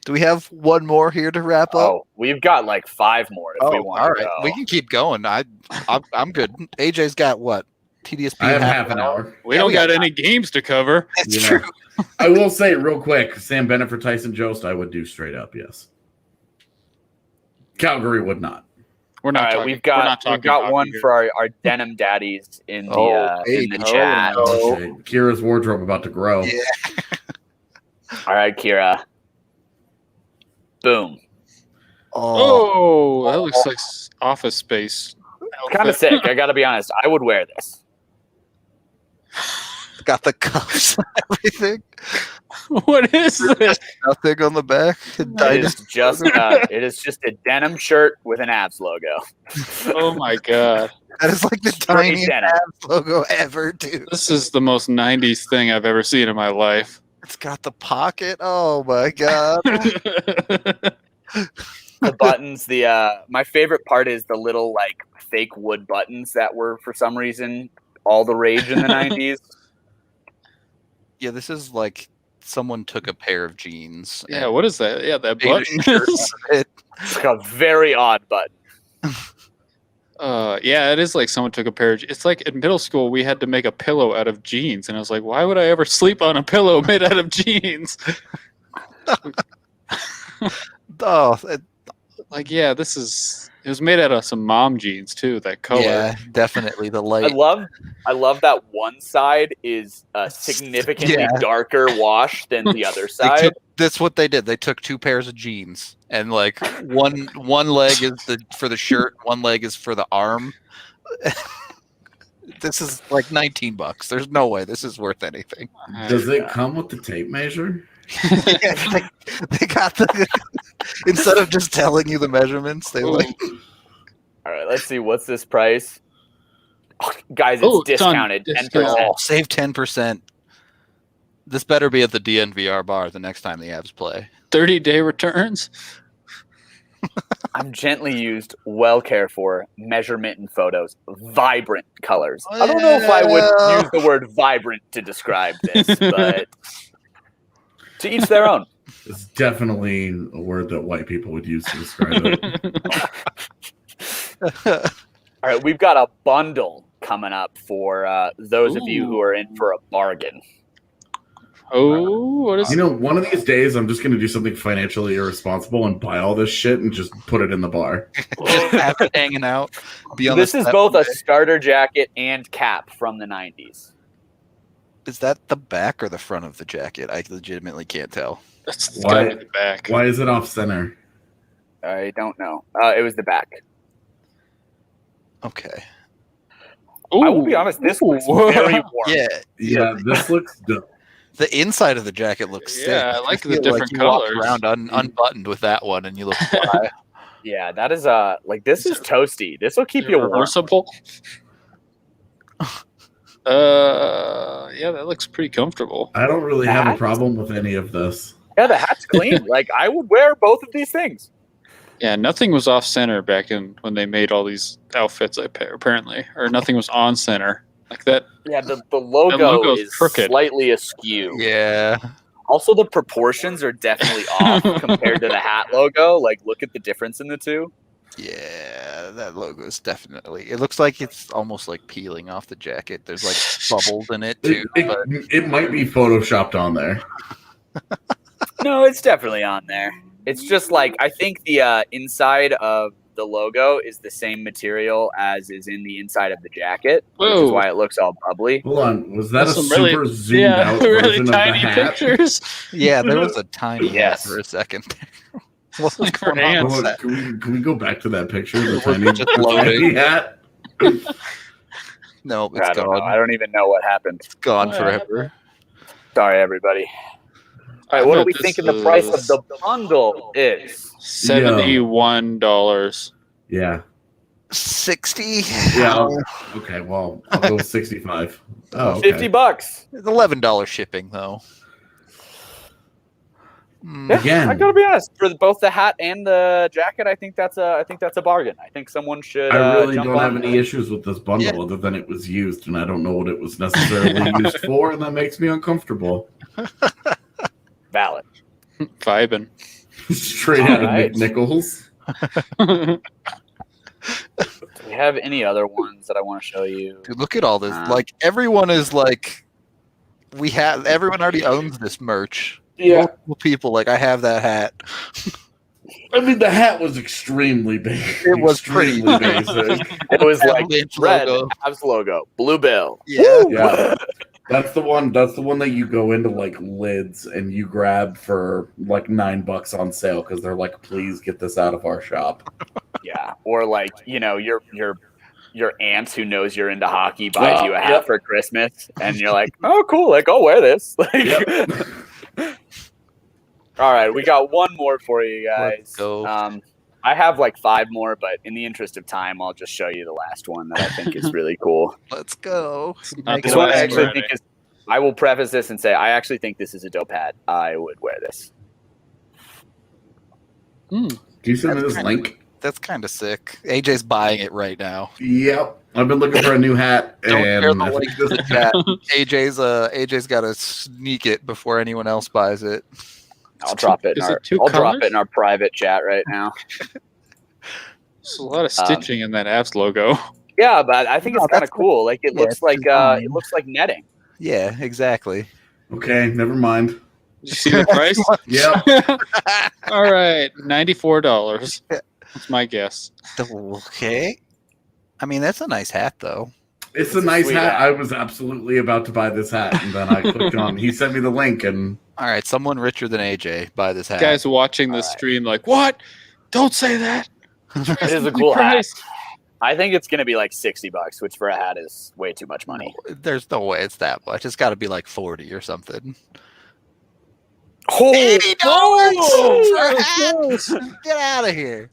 Do we have one more here to wrap up? Oh, we've got like 5 more if we want. All right, we can keep going. I'm good. AJ's got what? TDSP. I have half an hour. We don't got any games to cover. That's true. I will say real quick, Sam Bennett for Tyson Jost, I would do straight up, yes. Calgary would not. We're not. All right, we've got one here. for our denim daddies in the chat. Okay. Kira's wardrobe about to grow. Yeah. All right, Kira. Boom. Oh, that looks like Office Space. Kind of sick. I got to be honest. I would wear this. Got the cuffs and everything. What is this? Nothing on the back. It is just a denim shirt with an Avs logo. Oh my god. That is like the tiniest Avs logo ever, dude. This is the most 90s thing I've ever seen in my life. It's got the pocket. Oh my god. The buttons, my favorite part is the little like fake wood buttons that were for some reason all the rage in the 90s. Yeah, this is like someone took a pair of jeans. Yeah, what is that? Yeah, that button. It's a very odd button. Yeah, it is like someone took a pair of. It's like in middle school we had to make a pillow out of jeans, and I was like, why would I ever sleep on a pillow made out of jeans? Like, yeah, it was made out of some mom jeans too. That color, yeah, definitely the light. I love that one side is a significantly darker wash than the other side. That's what they did. They took 2 pairs of jeans, and like one leg is for the shirt, one leg is for the arm. This is like $19. There's no way this is worth anything. Does it come with the tape measure? Yeah, they got the instead of just telling you the measurements, they like. All right, let's see. What's this price? Oh, guys, it's discounted 10%. Save 10%. This better be at the DNVR bar the next time the Avs play. 30-day returns. I'm gently used, well cared for, measurement and photos, vibrant colors. I don't know if I would use the word vibrant to describe this, but to each their own. It's definitely a word that white people would use to describe it. All right, we've got a bundle coming up for those of you who are in for a bargain. Oh, what is? One of these days, I'm just going to do something financially irresponsible and buy all this shit and just put it in the bar. Just have it hanging out. This is both a starter jacket and cap from the 90s. Is that the back or the front of the jacket? I legitimately can't tell. That's gotta be the back. Why is it off center? I don't know. It was the back. Okay. Ooh. I will be honest, this looks very warm. Yeah, this looks dope. The inside of the jacket looks sick. Yeah, I like the different colors. You walk around unbuttoned with that one, and you look fly. Yeah, that is this is toasty. This will keep you reversible. Yeah, that looks pretty comfortable. I don't really have a problem with any of this. Yeah, the hat's clean. Like, I would wear both of these things. Yeah, nothing was off center back when they made all these outfits, apparently, or nothing was on center like that. Yeah, the logo is crooked. Slightly askew. Yeah. Also, the proportions are definitely off compared to the hat logo. Like, look at the difference in the two. Yeah, that logo is definitely. It looks like it's almost like peeling off the jacket. There's like bubbles in it too. It might be photoshopped on there. No, it's definitely on there. It's just like, I think the inside of the logo is the same material as is in the inside of the jacket, which is why it looks all bubbly. Hold on, was that a super zoomed out version of the hat? Pictures? Yeah, there was a tiny hat for a second. Can we go back to that picture? The tiny hat? No, it's gone. I don't even know what happened. It's gone forever. Sorry, everybody. All right, what are we thinking the price of the bundle is? $71. Yeah. 60? Yeah. Okay, well, I'll go with 65. Oh, okay. $50. It's $11 shipping, though. Again, I gotta be honest. For both the hat and the jacket, I think that's a bargain. I think someone should. I really don't have any issues with this bundle other than it was used, and I don't know what it was necessarily used for, and that makes me uncomfortable. Valid. Vibing. Straight out of McNichols. Do we have any other ones that I want to show you? Dude, look at all this. Like, everyone is like, everyone already owns this merch. Yeah. Multiple people, like, I have that hat. I mean, the hat was extremely big. It was extremely basic. It was like Avalanche red logo. Avs logo, blue bill. Yeah. Yeah. That's the one that you go into like lids and you grab for like $9 on sale because they're like, please get this out of our shop. Yeah. Or like, your aunt who knows you're into hockey buys you a hat for Christmas and you're like, oh cool, like I'll wear this. All right, we got one more for you guys. Let's go. I have like 5 more, but in the interest of time, I'll just show you the last one that I think is really cool. Let's go. This one I actually think is. I will preface this and say I actually think this is a dope hat. I would wear this. Do you send me this link? That's kind of sick. AJ's buying it right now. Yep. I've been looking for a new hat. Don't share And the link to the chat. AJ's got to sneak it before anyone else buys it. I'll drop it in our private chat right now. There's a lot of stitching in that Avs logo. Yeah, but I think it's kind of cool. Like it looks like netting. Yeah, exactly. Okay, never mind. Did you see the price? Yep. All right, $94. That's my guess. Okay. I mean, that's a nice hat, though. It's a nice hat. I was absolutely about to buy this hat, and then I clicked on. He sent me the link, and all right, someone richer than AJ buy this hat. Guys watching the stream, like, what? Don't say that. It is a cool hat. I think it's going to be like $60, which for a hat is way too much money. No, there's no way it's that much. It's got to be like 40 or something. $80 for a hat? Get out of here.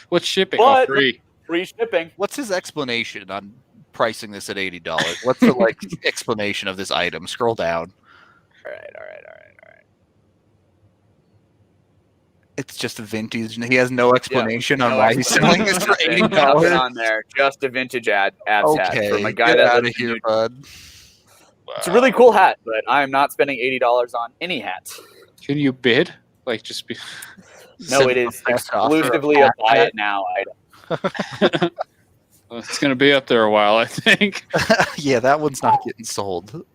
What's shipping? But Free shipping. What's his explanation on pricing this at $80? What's the explanation of this item? Scroll down. All right. It's just a vintage. He has no explanation on why he's selling this for $80. Nothing on there. Just a vintage Avs hat from a guy get that out of here, bud. Wow. It's a really cool hat, but I am not spending $80 on any hat. Can you bid? Like, just be. No, it is exclusively a buy it now item. Well, it's going to be up there a while, I think. Yeah, that one's not getting sold.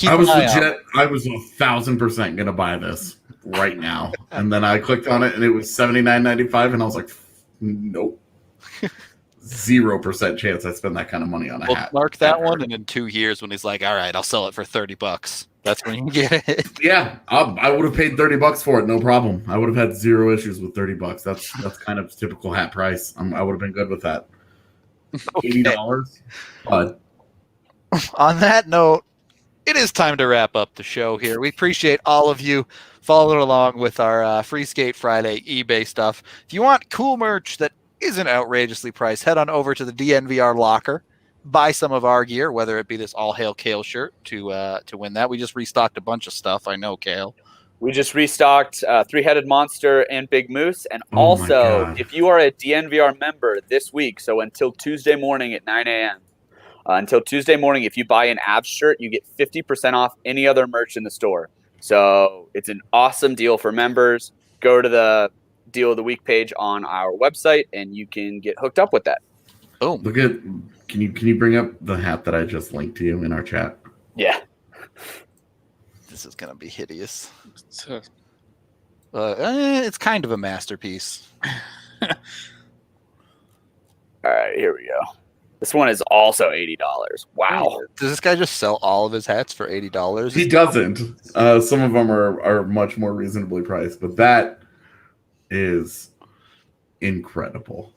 I was 1,000% gonna buy this right now, and then I clicked on it, and it was $79.95, and I was like, nope, 0% chance I spend that kind of money on a hat. Mark that one, and in 2 years, when he's like, "All right, I'll sell it for $30," that's when you get it. Yeah, I would have paid $30 for it, no problem. I would have had zero issues with $30. That's kind of typical hat price. I would have been good with that. Okay. $80, but on that note, it is time to wrap up the show here. We appreciate all of you following along with our Free Skate Friday eBay stuff. If you want cool merch that isn't outrageously priced, head on over to the DNVR Locker. Buy some of our gear, whether it be this All Hail Cale shirt to win that. We just restocked a bunch of stuff. I know, Cale. We just restocked Three-Headed Monster and Big Moose. And also, if you are a DNVR member this week, so until Tuesday morning at 9 a.m., until Tuesday morning, if you buy an Avs shirt, you get 50% off any other merch in the store. So it's an awesome deal for members. Go to the Deal of the Week page on our website, and you can get hooked up with that. Boom. look at. Can you bring up the hat that I just linked to you in our chat? Yeah. This is going to be hideous. So, It's kind of a masterpiece. All right, here we go. This one is also $80. Wow. Does this guy just sell all of his hats for $80? He doesn't. Some of them are much more reasonably priced, but that is incredible.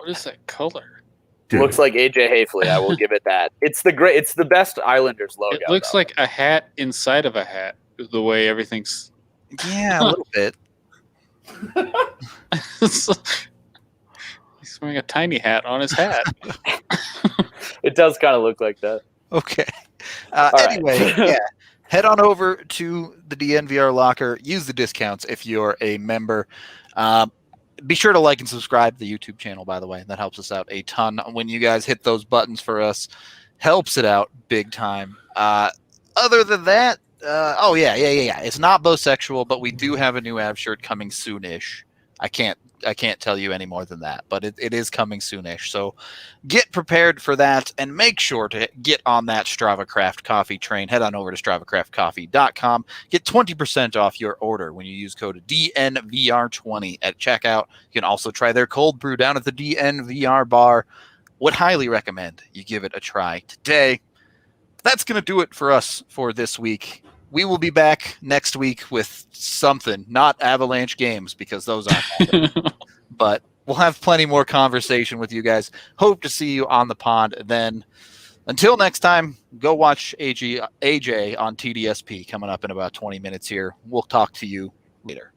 what is that color? Dude. Looks like AJ Hafley. I will give it that. It's the best Islanders logo. It looks though. like a hat inside of a hat. The way everything's. Yeah, a little bit. He's wearing a tiny hat on his hat. It does kind of look like that. Okay. right. Anyway, yeah. Head on over to the DNVR Locker. Use the discounts if you're a member. Be sure to like and subscribe to the YouTube channel, by the way. That helps us out a ton. When you guys hit those buttons for us, helps it out big time. Other than that, Yeah. It's not bisexual, but we do have a new Av shirt coming soonish. I can't tell you any more than that, but it is coming soonish. So get prepared for that and make sure to get on that Strava Craft coffee train. Head on over to StravaCraftCoffee.com. Get 20% off your order when you use code DNVR20 at checkout. You can also try their cold brew down at the DNVR bar. Would highly recommend you give it a try today. That's going to do it for us for this week. We will be back next week with something, not Avalanche games, because those aren't happening. But we'll have plenty more conversation with you guys. Hope to see you on the pond then. Until next time, go watch AJ on TDSP coming up in about 20 minutes here. We'll talk to you later.